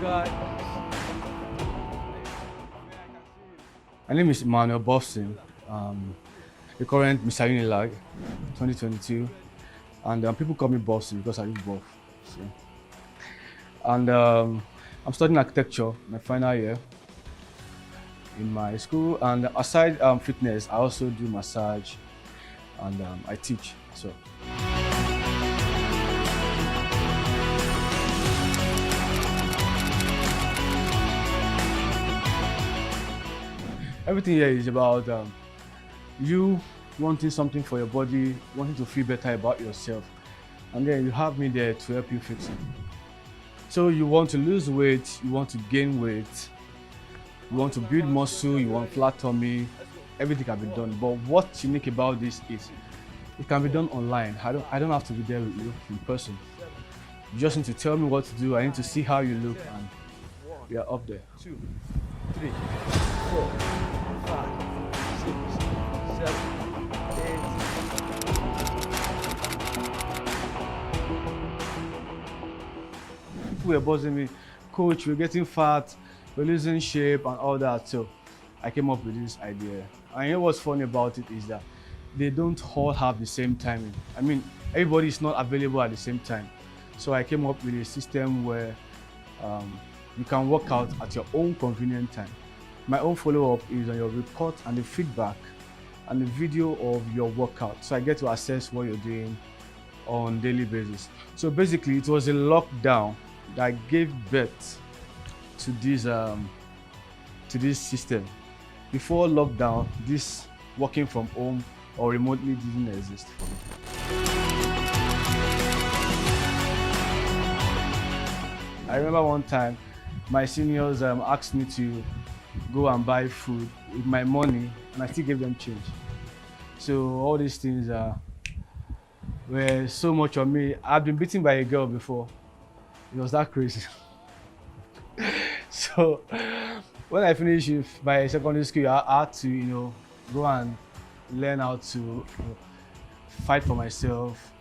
God. My name is Emmanuel Buffson, the current Mr. Unilag 2022, and people call me Buffson because I use Buff. So. And I'm studying architecture, my final year in my school. And aside fitness, I also do massage and I teach. So. Everything here is about you wanting something for your body, wanting to feel better about yourself. And then you have me there to help you fix it. So you want to lose weight, you want to gain weight, you want to build muscle, you want flat tummy, everything can be done. But what's unique about this is it can be done online. I don't have to be there with you in person. You just need to tell me what to do. I need to see how you look and we are up there. 2, 3, 4, 5, 6, 7, 8. People were buzzing me, coach, we're getting fat, we're losing shape and all that. So I came up with this idea. And you know what's funny about it is that they don't all have the same timing. I mean, everybody is not available at the same time. So I came up with a system where you can work out at your own convenient time. My own follow-up is on your report and the feedback and the video of your workout. So I get to assess what you're doing on a daily basis. So basically, it was a lockdown that gave birth to this system. Before lockdown, this working from home or remotely didn't exist. I remember one time my seniors asked me to go and buy food with my money and I still gave them change. So all these things were so much on me. I've been beaten by a girl before. It was that crazy. So when I finished with my secondary school, I had to, go and learn how to fight for myself.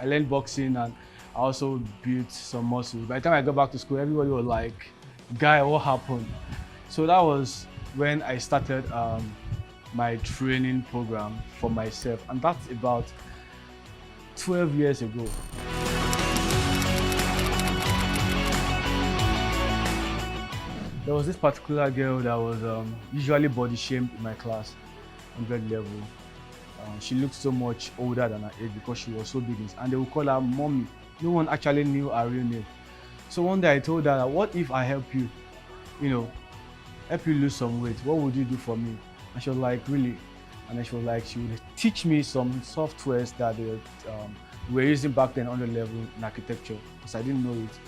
I learned boxing and I also built some muscles. By the time I got back to school, everybody was like, "Guy, what happened?" So that was when I started my training program for myself, and that's about 12 years ago. There was this particular girl that was usually body shamed in my class, 100 level. She looked so much older than her age because she was so big, and they would call her mommy. No one actually knew her real name. So one day I told her, what if I help you, help you lose some weight? What would you do for me? And she was like, really? And then she was like, she would teach me some softwares that they were using back then on the level in architecture, because I didn't know it.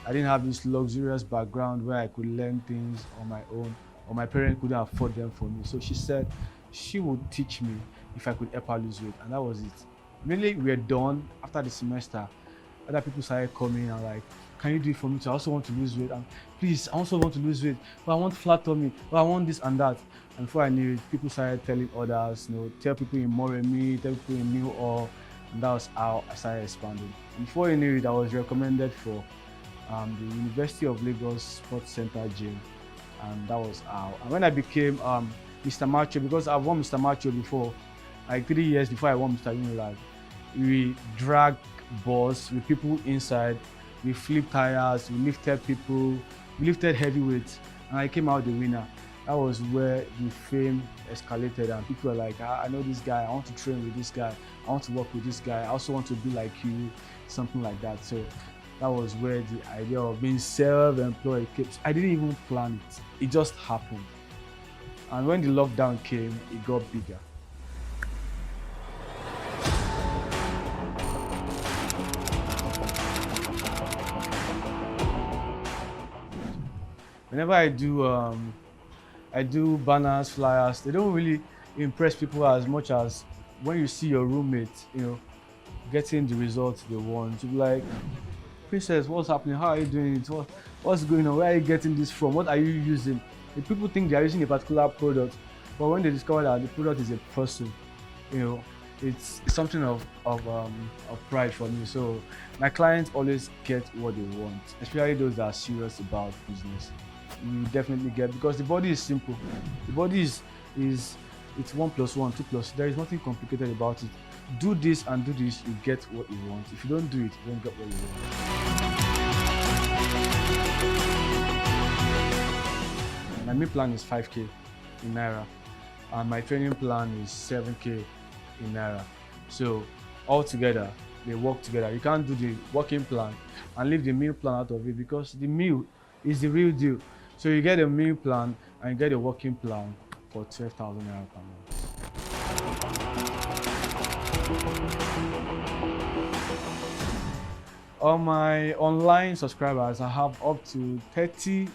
I didn't have this luxurious background where I could learn things on my own, or my parents couldn't afford them for me. So she said she would teach me if I could help her lose weight, and that was it. Really, we were done after the semester. Other people started coming and like, can you do it for me too? I also want to lose weight. And please, I also want to lose weight, but I want flat tummy, but I want this and that. And before I knew it, people started telling others, tell people in Moremi, tell people in New Orleans, and that was how I started expanding. And before you knew it, I was recommended for the University of Lagos Sports Center gym, and that was how. And when I became Mr. Macho, because I've won Mr. Macho before, like 3 years before I won Mr. Unilag, we dragged balls with people inside, we flipped tires, we lifted people, we lifted heavy weights, and I came out the winner. That was where the fame escalated, and people were like, I know this guy, I want to train with this guy, I want to work with this guy, I also want to be like you, something like that. So that was where the idea of being self-employed came. I didn't even plan it, it just happened. And when the lockdown came, it got bigger. Whenever I do banners, flyers, they don't really impress people as much as when you see your roommate, getting the results they want. You're like, Princess, what's happening? How are you doing it? What's going on? Where are you getting this from? What are you using? The people think they are using a particular product, but when they discover that the product is a person, it's something of pride for me. So my clients always get what they want, especially those that are serious about business. You definitely get, because the body is simple. The body is it's 1 + 1, 2+. There is nothing complicated about it. Do this and do this, you get what you want. If you don't do it, you don't get what you want. My meal plan is 5K in Naira, and my training plan is 7K in Naira. So all together, they work together. You can't do the working plan and leave the meal plan out of it, because the meal is the real deal. So you get a meal plan and you get a working plan for 12,000 Naira per month. On my online subscribers, I have up to 30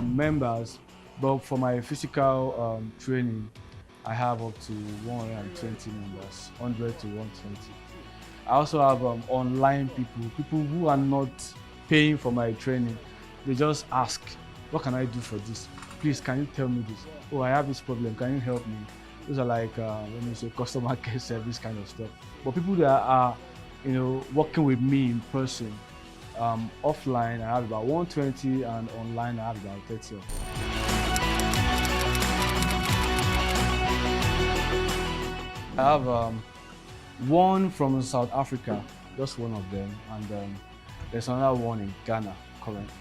members, but for my physical training, I have up to 120 members, 100 to 120. I also have online people who are not paying for my training. They just ask, what can I do for this? Please, can you tell me this? Oh, I have this problem, can you help me? Those are like, let me say, customer care service kind of stuff. But people that are, working with me in person, offline, I have about 120, and online, I have about 30 of them. I have one from South Africa, just one of them, and there's another one in Ghana currently.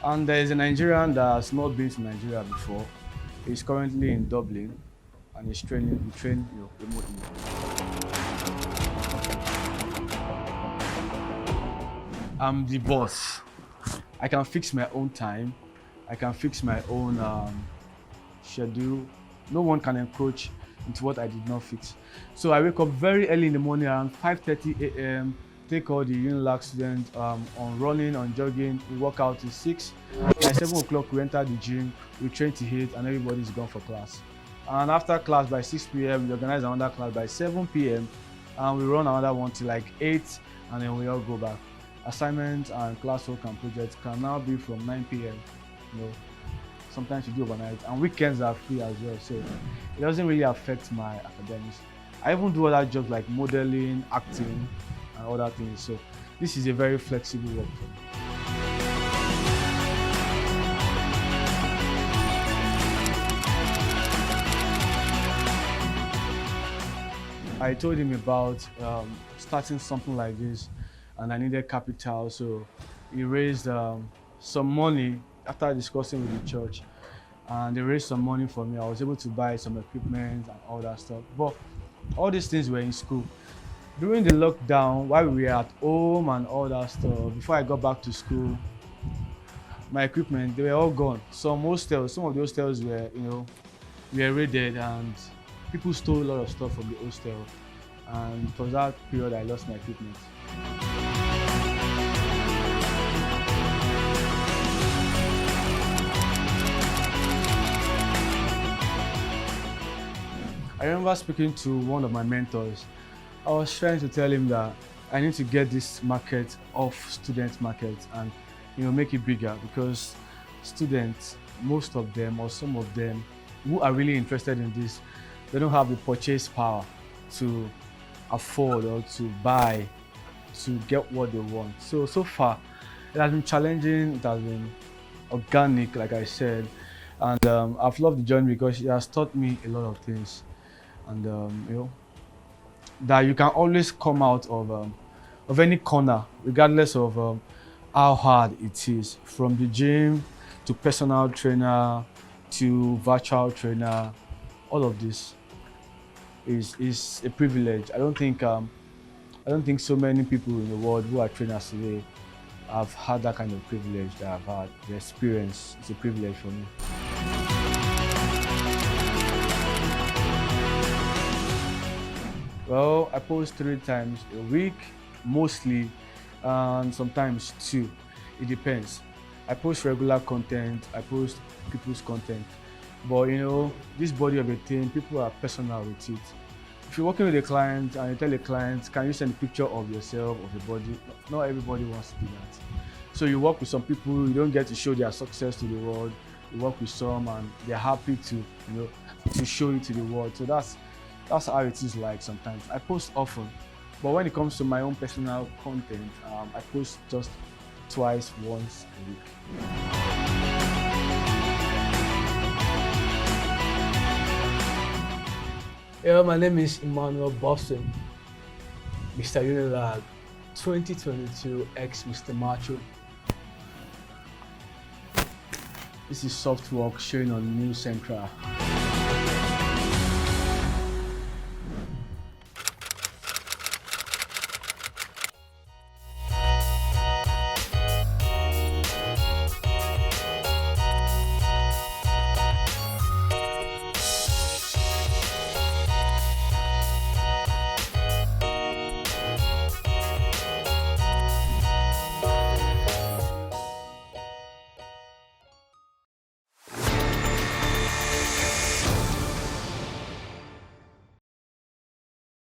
And there is a Nigerian that has not been to Nigeria before. He's currently in Dublin, and he's training. We train remotely. I'm the boss. I can fix my own time. I can fix my own schedule. No one can encroach into what I did not fix. So I wake up very early in the morning, around 5:30 a.m. Take all the UNILAG students on running, on jogging. We work out till 6. By 7 o'clock, we enter the gym. We train till 8, and everybody's gone for class. And after class by 6 p.m., we organize another class by 7 p.m. and we run another one till like 8, and then we all go back. Assignments and classwork and projects can now be from 9 p.m. Sometimes you do overnight, and weekends are free as well, so it doesn't really affect my academics. I even do other jobs like modeling, acting, and other things. So this is a very flexible work for me. I told him about starting something like this, and I needed capital, so he raised some money after discussing with the church, and they raised some money for me. I was able to buy some equipment and all that stuff, but all these things were in school. During the lockdown, while we were at home and all that stuff, before I got back to school, my equipment, they were all gone. Some of the hostels were, were raided, and people stole a lot of stuff from the hostel. And for that period, I lost my equipment. I remember speaking to one of my mentors. I was trying to tell him that I need to get this market off student market and make it bigger, because students, most of them or some of them who are really interested in this, they don't have the purchase power to afford or to buy to get what they want. So far it has been challenging, it has been organic, like I said, and I've loved the journey because it has taught me a lot of things. And that you can always come out of any corner, regardless of how hard it is, from the gym to personal trainer to virtual trainer. All of this is a privilege. I don't think so many people in the world who are trainers today have had that kind of privilege that I've had. The experience is a privilege for me. Well, I post 3 times a week, mostly, and sometimes 2. It depends. I post regular content, I post people's content. But this body of a thing, people are personal with it. If you're working with a client and you tell a client, can you send a picture of yourself, of your body? Not everybody wants to do that. So you work with some people, you don't get to show their success to the world. You work with some and they're happy to show it to the world. So that's That's how it is like sometimes. I post often, but when it comes to my own personal content, I post just once a week. Yeah, my name is Emmanuel Buffson, Mr. Unilag, 2022 ex Mr. Macho. This is Softwork showing on New Central.